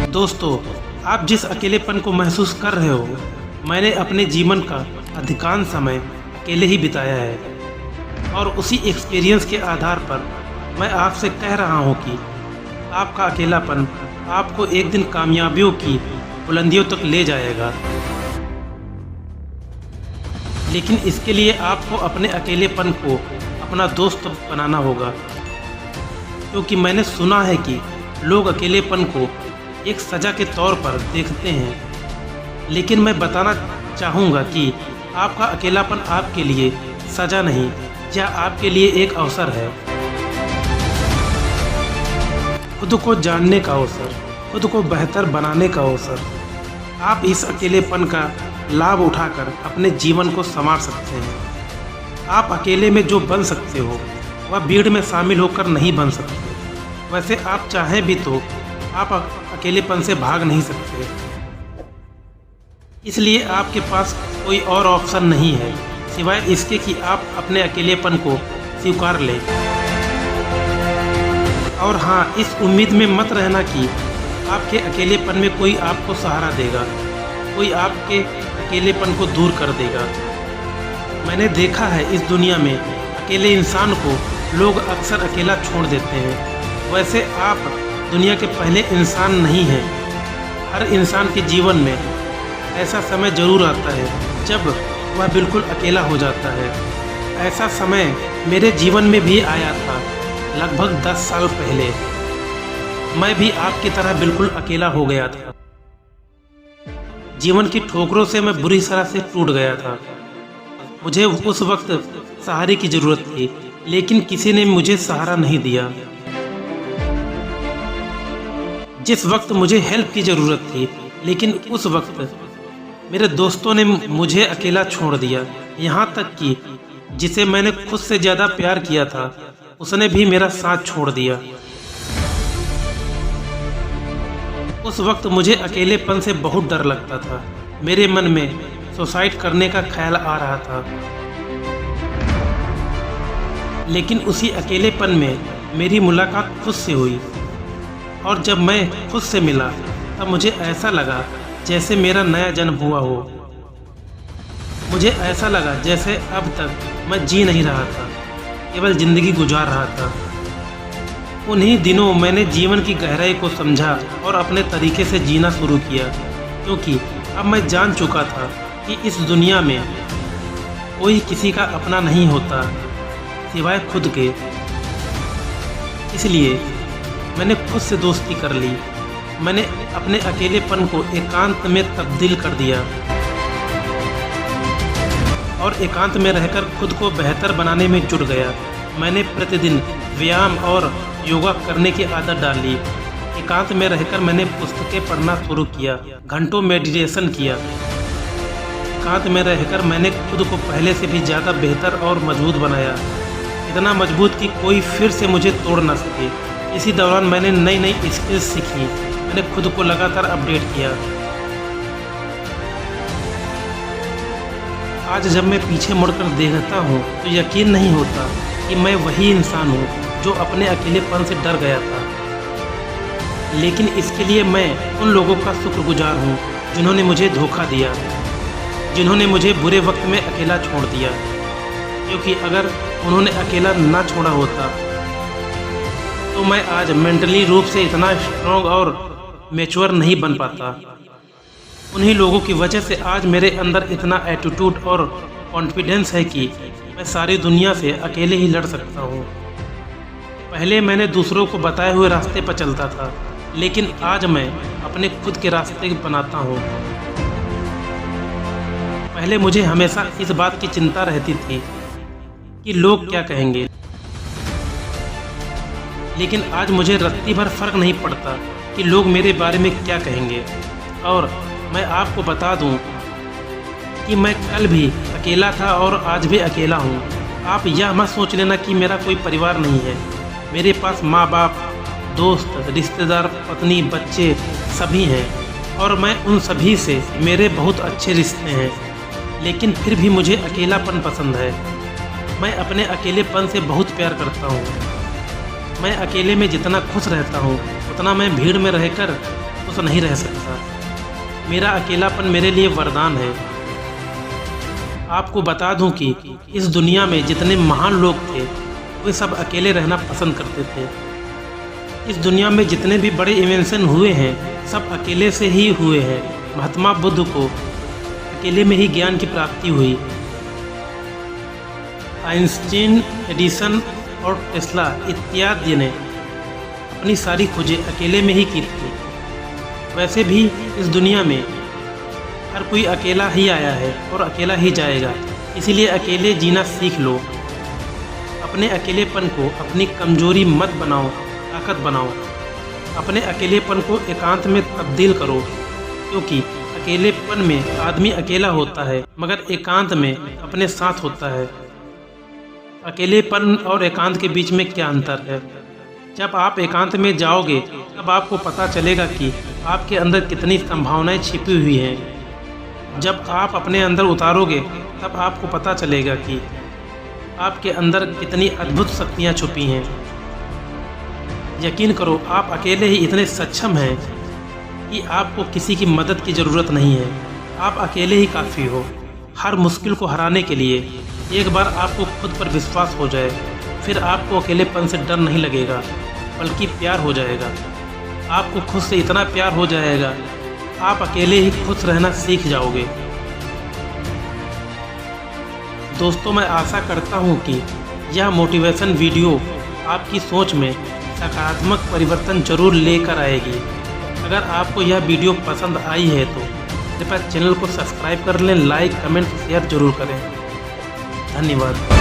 दोस्तों, आप जिस अकेलेपन को महसूस कर रहे हो, मैंने अपने जीवन का अधिकांश समय अकेले ही बिताया है और उसी एक्सपीरियंस के आधार पर मैं आपसे कह रहा हूँ कि आपका अकेलापन आपको एक दिन कामयाबियों की बुलंदियों तक ले जाएगा। लेकिन इसके लिए आपको अपने अकेलेपन को अपना दोस्त बनाना होगा, क्योंकि मैंने सुना है कि लोग अकेलेपन को एक सज़ा के तौर पर देखते हैं। लेकिन मैं बताना चाहूँगा कि आपका अकेलापन आपके लिए सज़ा नहीं, यह आपके लिए एक अवसर है। खुद को जानने का अवसर, खुद को बेहतर बनाने का अवसर। आप इस अकेलेपन का लाभ उठाकर अपने जीवन को संवार सकते हैं। आप अकेले में जो बन सकते हो वह भीड़ में शामिल होकर नहीं बन सकते। वैसे आप चाहें भी तो आप अकेलेपन से भाग नहीं सकते, इसलिए आपके पास कोई और ऑप्शन नहीं है सिवाय इसके कि आप अपने अकेलेपन को स्वीकार लें। और हाँ, इस उम्मीद में मत रहना कि आपके अकेलेपन में कोई आपको सहारा देगा, कोई आपके अकेलेपन को दूर कर देगा। मैंने देखा है इस दुनिया में अकेले इंसान को लोग अक्सर अकेला छोड़ देते हैं। वैसे आप दुनिया के पहले इंसान नहीं हैं। हर इंसान के जीवन में ऐसा समय ज़रूर आता है जब वह बिल्कुल अकेला हो जाता है। ऐसा समय मेरे जीवन में भी आया था लगभग 10 साल पहले। मैं भी आपकी तरह बिल्कुल अकेला हो गया था। जीवन की ठोकरों से मैं बुरी तरह से टूट गया था। मुझे उस वक्त सहारे की ज़रूरत थी, लेकिन किसी ने मुझे सहारा नहीं दिया। जिस वक्त मुझे हेल्प की ज़रूरत थी, लेकिन उस वक्त मेरे दोस्तों ने मुझे अकेला छोड़ दिया। यहाँ तक कि जिसे मैंने खुद से ज़्यादा प्यार किया था, उसने भी मेरा साथ छोड़ दिया। उस वक्त मुझे अकेलेपन से बहुत डर लगता था। मेरे मन में सुसाइड करने का ख्याल आ रहा था। लेकिन उसी अकेलेपन में मेरी मुलाकात खुद से हुई, और जब मैं खुद से मिला तब मुझे ऐसा लगा जैसे मेरा नया जन्म हुआ हो। मुझे ऐसा लगा जैसे अब तक मैं जी नहीं रहा था, केवल ज़िंदगी गुजार रहा था। उन्हीं दिनों मैंने जीवन की गहराई को समझा और अपने तरीके से जीना शुरू किया, क्योंकि अब मैं जान चुका था कि इस दुनिया में कोई किसी का अपना नहीं होता सिवाय खुद के। इसलिए मैंने खुद से दोस्ती कर ली। मैंने अपने अकेलेपन को एकांत में तब्दील कर दिया और एकांत में रहकर खुद को बेहतर बनाने में जुट गया। मैंने प्रतिदिन व्यायाम और योगा करने की आदत डाली। एकांत में रहकर मैंने पुस्तकें पढ़ना शुरू किया, घंटों मेडिटेशन किया। एकांत में रहकर मैंने खुद को पहले से भी ज़्यादा बेहतर और मजबूत बनाया, इतना मजबूत कि कोई फिर से मुझे तोड़ ना सके। इसी दौरान मैंने नई नई स्किल्स सीखी। मैंने खुद को लगातार अपडेट किया। आज जब मैं पीछे मुड़कर देखता हूँ तो यकीन नहीं होता कि मैं वही इंसान हूँ जो अपने अकेलेपन से डर गया था। लेकिन इसके लिए मैं उन लोगों का शुक्रगुजार हूँ जिन्होंने मुझे धोखा दिया, जिन्होंने मुझे बुरे वक्त में अकेला छोड़ दिया। क्योंकि अगर उन्होंने अकेला ना छोड़ा होता तो मैं आज मेंटली रूप से इतना स्ट्रॉन्ग और मैच्योर नहीं बन पाता। उन्हीं लोगों की वजह से आज मेरे अंदर इतना एटीट्यूड और कॉन्फिडेंस है कि मैं सारी दुनिया से अकेले ही लड़ सकता हूँ। पहले मैंने दूसरों को बताए हुए रास्ते पर चलता था, लेकिन आज मैं अपने खुद के रास्ते बनाता हूँ। पहले मुझे हमेशा इस बात की चिंता रहती थी कि लोग क्या कहेंगे, लेकिन आज मुझे रत्ती भर फर्क नहीं पड़ता कि लोग मेरे बारे में क्या कहेंगे। और मैं आपको बता दूं कि मैं कल भी अकेला था और आज भी अकेला हूं। आप यह मत सोच लेना कि मेरा कोई परिवार नहीं है। मेरे पास माँ बाप, दोस्त, रिश्तेदार, पत्नी, बच्चे सभी हैं, और मैं उन सभी से मेरे बहुत अच्छे रिश्ते हैं। लेकिन फिर भी मुझे अकेलापन पसंद है। मैं अपने अकेलेपन से बहुत प्यार करता हूँ। मैं अकेले में जितना खुश रहता हूँ, उतना मैं भीड़ में रहकर खुश नहीं रह सकता। मेरा अकेलापन मेरे लिए वरदान है। आपको बता दूं कि इस दुनिया में जितने महान लोग थे वे सब अकेले रहना पसंद करते थे। इस दुनिया में जितने भी बड़े इन्वेंशन हुए हैं सब अकेले से ही हुए हैं। महात्मा बुद्ध को अकेले में ही ज्ञान की प्राप्ति हुई। आइंस्टीन, एडिसन और टेस्ला इत्यादि ने अपनी सारी खोजें अकेले में ही की थी। वैसे भी इस दुनिया में हर कोई अकेला ही आया है और अकेला ही जाएगा, इसीलिए अकेले जीना सीख लो। अपने अकेलेपन को अपनी कमजोरी मत बनाओ, ताकत बनाओ। अपने अकेलेपन को एकांत में तब्दील करो, क्योंकि अकेलेपन में आदमी अकेला होता है मगर एकांत में अपने साथ होता है। अकेलेपन और एकांत के बीच में क्या अंतर है? जब आप एकांत में जाओगे तब आपको पता चलेगा कि आपके अंदर कितनी संभावनाएं छिपी हुई हैं। जब आप अपने अंदर उतारोगे तब आपको पता चलेगा कि आपके अंदर कितनी अद्भुत शक्तियां छुपी हैं। यकीन करो, आप अकेले ही इतने सक्षम हैं कि आपको किसी की मदद की ज़रूरत नहीं है। आप अकेले ही काफ़ी हो। हर मुश्किल को हराने के लिए एक बार आपको खुद पर विश्वास हो जाए, फिर आपको अकेलेपन से डर नहीं लगेगा बल्कि प्यार हो जाएगा। आपको खुद से इतना प्यार हो जाएगा, आप अकेले ही खुश रहना सीख जाओगे। दोस्तों, मैं आशा करता हूँ कि यह मोटिवेशन वीडियो आपकी सोच में सकारात्मक परिवर्तन जरूर लेकर आएगी। अगर आपको यह वीडियो पसंद आई है तो कृपया चैनल को सब्सक्राइब कर लें, लाइक, कमेंट, शेयर जरूर करें। धन्यवाद।